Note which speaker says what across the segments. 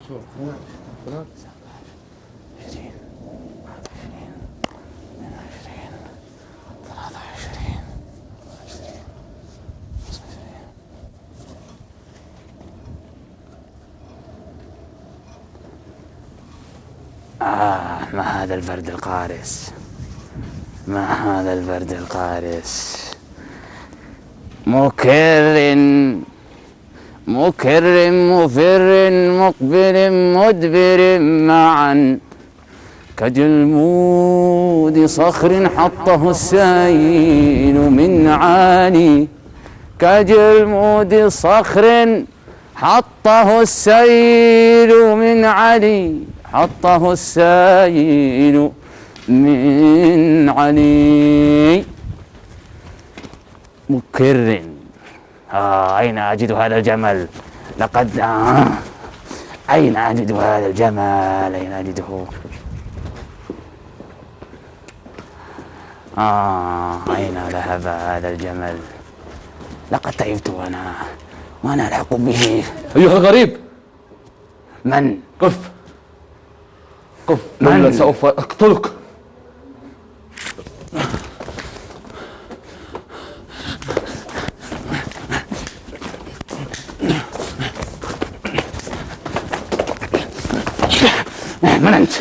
Speaker 1: ما هذا البرد القارس، ما هذا البرد القارس. مكر مكر مفر مقبل مدبر معا، كجلمود صخر حطه السيل من عالي، كجلمود صخر حطه السيل من علي، حطه السيل من علي. مكر. أين أجد هذا الجمل؟ لقد أين أجد هذا الجمل؟ أين أجده؟ أين ذهب هذا الجمل؟ لقد تعبت وأنا ألحق به.
Speaker 2: أيها الغريب،
Speaker 1: من؟
Speaker 2: قف قف، من؟ سوف أقتلك.
Speaker 1: من أنت؟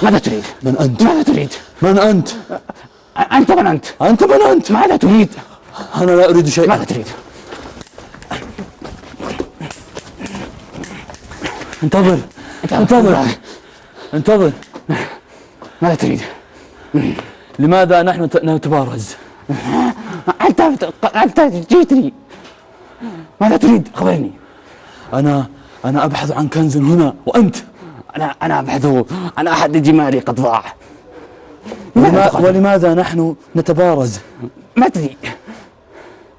Speaker 1: ماذا تريد؟
Speaker 2: من أنت؟
Speaker 1: ماذا تريد؟
Speaker 2: من أنت؟
Speaker 1: أنت من أنت؟
Speaker 2: أنت من أنت؟
Speaker 1: ماذا تريد؟
Speaker 2: أنا لا أريد شيئا.
Speaker 1: ماذا تريد؟
Speaker 2: انتظر انتظر انتظر.
Speaker 1: ماذا تريد؟
Speaker 2: لماذا نحن نتبارز؟
Speaker 1: أنت جئتني. ماذا تريد؟ أخبرني.
Speaker 2: أنا أبحث عن كنز هنا، وأنت؟
Speaker 1: أنا أبحث عن أحد جمالي قد ضاع.
Speaker 2: ولماذا نحن نتبارز؟
Speaker 1: ما أدري.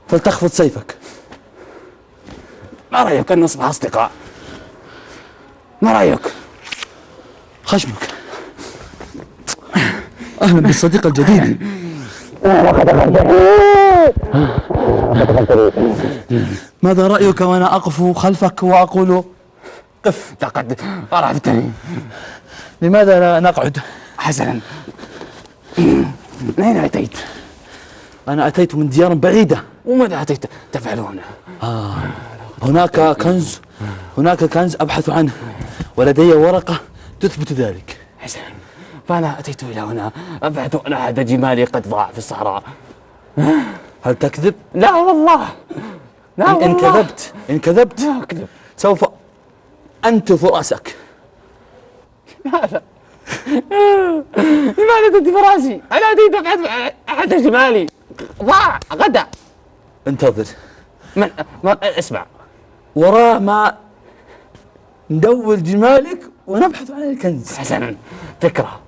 Speaker 2: فلتخفض سيفك.
Speaker 1: ما رأيك أن نصبح أصدقاء؟ ما رأيك؟
Speaker 2: خشمك. أهلا بالصديق الجديد. ماذا رأيك وأنا أقف خلفك وأقول قف؟
Speaker 1: لقد عرفتني.
Speaker 2: لماذا لا نقعد؟
Speaker 1: حسنا، من أين أتيت؟
Speaker 2: أنا أتيت من ديار بعيدة.
Speaker 1: وماذا أتيت تفعل هنا؟
Speaker 2: هناك كنز أبحث عنه، ولدي ورقة تثبت ذلك.
Speaker 1: حسنا، فأنا أتيت إلى هنا أبحث عن أحد جمالي قد ضاع في الصحراء.
Speaker 2: هل تكذب؟
Speaker 1: لا والله. لا والله.
Speaker 2: إن كذبت
Speaker 1: لا أكذب.
Speaker 2: سوف أنتف رأسك.
Speaker 1: لماذا؟ لماذا تنتف رأسي؟ أنا أتيت أبحث عن أحد جمالي ضاع غدا.
Speaker 2: انتظر.
Speaker 1: اسمع،
Speaker 2: وراء ما ندور جمالك ونبحث عن الكنز.
Speaker 1: حسنا، فكرة.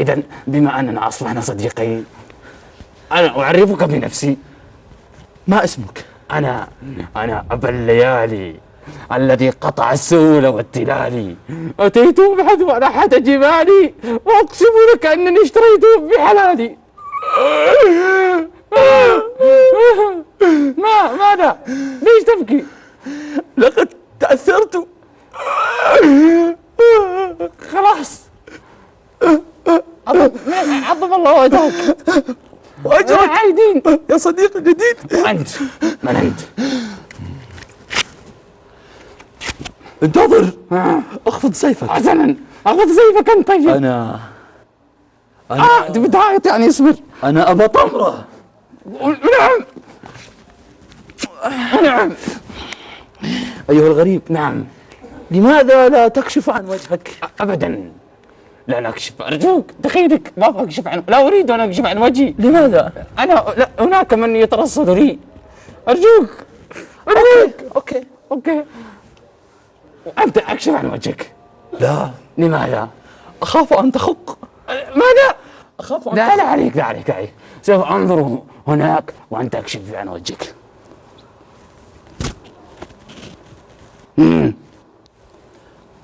Speaker 1: إذن بما أننا أصبحنا صديقين، أنا أعرفك بنفسي.
Speaker 2: ما اسمك؟
Speaker 1: أنا أبا الليالي الذي قطع السهول والتلال. أتيت أبحث عن أحد جمالي، وأقسم لك أنني اشتريته بحلالي. ماذا؟ ليش تبكي؟
Speaker 2: لقد تأثرت.
Speaker 1: خلاص، عظم الله وجهك
Speaker 2: وأجرك
Speaker 1: عايدين
Speaker 2: يا صديقي الجديد.
Speaker 1: وأنت من أنت؟
Speaker 2: انتظر. اخفض سيفك.
Speaker 1: حسنا، أخذ سيفك أنت. طيب،
Speaker 2: أنا
Speaker 1: تبي تعيط يعني؟ اصبر.
Speaker 2: أنا أبا طمرة.
Speaker 1: نعم نعم.
Speaker 2: أيها الغريب،
Speaker 1: نعم.
Speaker 2: لماذا لا تكشف عن وجهك؟
Speaker 1: أبدا لا نكشف، أرجوك دخيلك. ما أبغى أكشف عنه، لا أريد أن أكشف عن وجهي.
Speaker 2: لماذا؟
Speaker 1: لا، هناك من يترصد لي. أرجوك. أوكي. وأنت أكشف عن وجهك.
Speaker 2: لا.
Speaker 1: لماذا؟
Speaker 2: أخاف أن تخق.
Speaker 1: ماذا؟
Speaker 2: أخاف أن
Speaker 1: لا عليك. سوف أنظر هناك وأنت أكشف عن وجهك.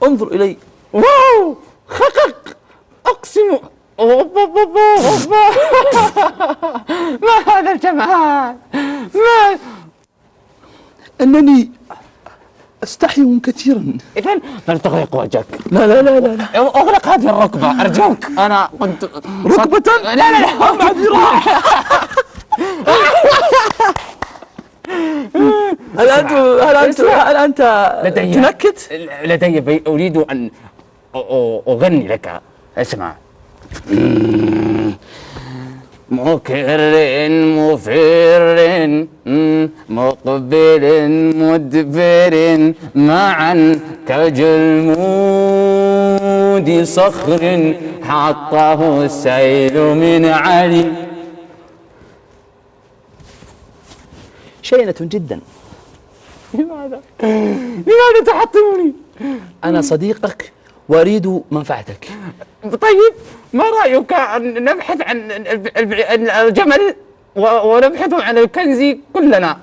Speaker 2: انظر إلي.
Speaker 1: واو، خقق، أقسم. ما هذا الجمال؟
Speaker 2: أنني أستحي كثيرا.
Speaker 1: إذن فلتغلق وجهك.
Speaker 2: لا لا لا لا, لا.
Speaker 1: أغلق هذه الركبة أرجوك. أنا كنت
Speaker 2: ركبة؟
Speaker 1: لا لا لا ما ذراع.
Speaker 2: هل أنت تنكت؟
Speaker 1: لدي أريد أن أغني لك. اسمع. مكر مفر مقبل مدبر معا كجلمود صخر حطه السيل من علي.
Speaker 2: شينة جدا.
Speaker 1: لماذا تحطمني؟
Speaker 2: أنا صديقك وأريد منفعتك.
Speaker 1: طيب ما رأيك أن نبحث عن الجمل ونبحث عن الكنز كلنا؟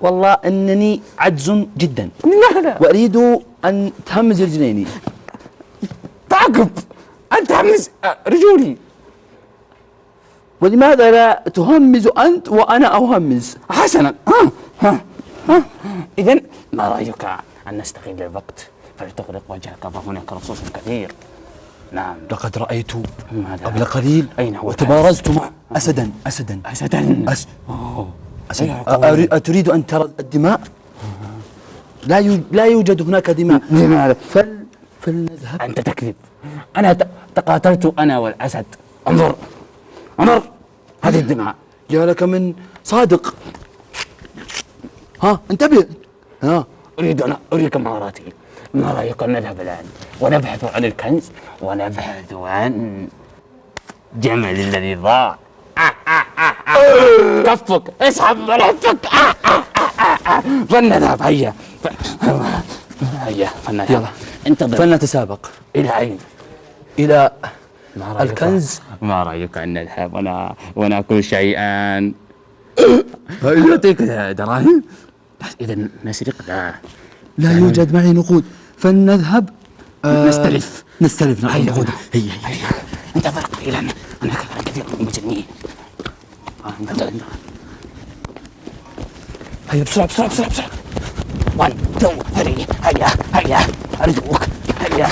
Speaker 2: والله أنني عجز جدا.
Speaker 1: لماذا؟
Speaker 2: وأريد أن تهمز رجليني.
Speaker 1: تعقب أن تهمز رجولي.
Speaker 2: ولماذا لا تهمز أنت وأنا أهمز؟
Speaker 1: حسنا. إذن ما رأيك أن نستغل الوقت فلتغلق وجهك فهناك رصاص كثير. نعم
Speaker 2: لقد رأيت
Speaker 1: ماذا؟
Speaker 2: قبل قليل
Speaker 1: أين هو
Speaker 2: وتبارزت مع أسدا. أتريد أن ترى الدماء؟ لا يوجد هناك دماء.
Speaker 1: لماذا؟
Speaker 2: فلنذهب.
Speaker 1: أنت تكذب. أنا تقاتلت أنا والأسد. انظر هذه الدماء.
Speaker 2: يا لك من صادق. انتبه.
Speaker 1: أريد أن أريك مهاراتي. ما رأيك أن نذهب الآن ونبحث عن الكنز ونبحث عن جمل الذي ضاع. كفك اسحب ملفك. فلنذهب. هيا فلنذهب.
Speaker 2: يلا
Speaker 1: انتظر.
Speaker 2: فلنتسابق.
Speaker 1: إلى أين؟
Speaker 2: إلى الكنز.
Speaker 1: ما رأيك أن نذهب ونأكل شيئا؟ أعطيك دراهم. إذا نسرق؟
Speaker 2: لا يوجد معي نقود. فلنذهب نستلف.
Speaker 1: نعم نقود. هيا انتظر قليلا. هناك كثير من المجرمين. هيا بسرعة. 1 2 3. هيا أرجوك. هيا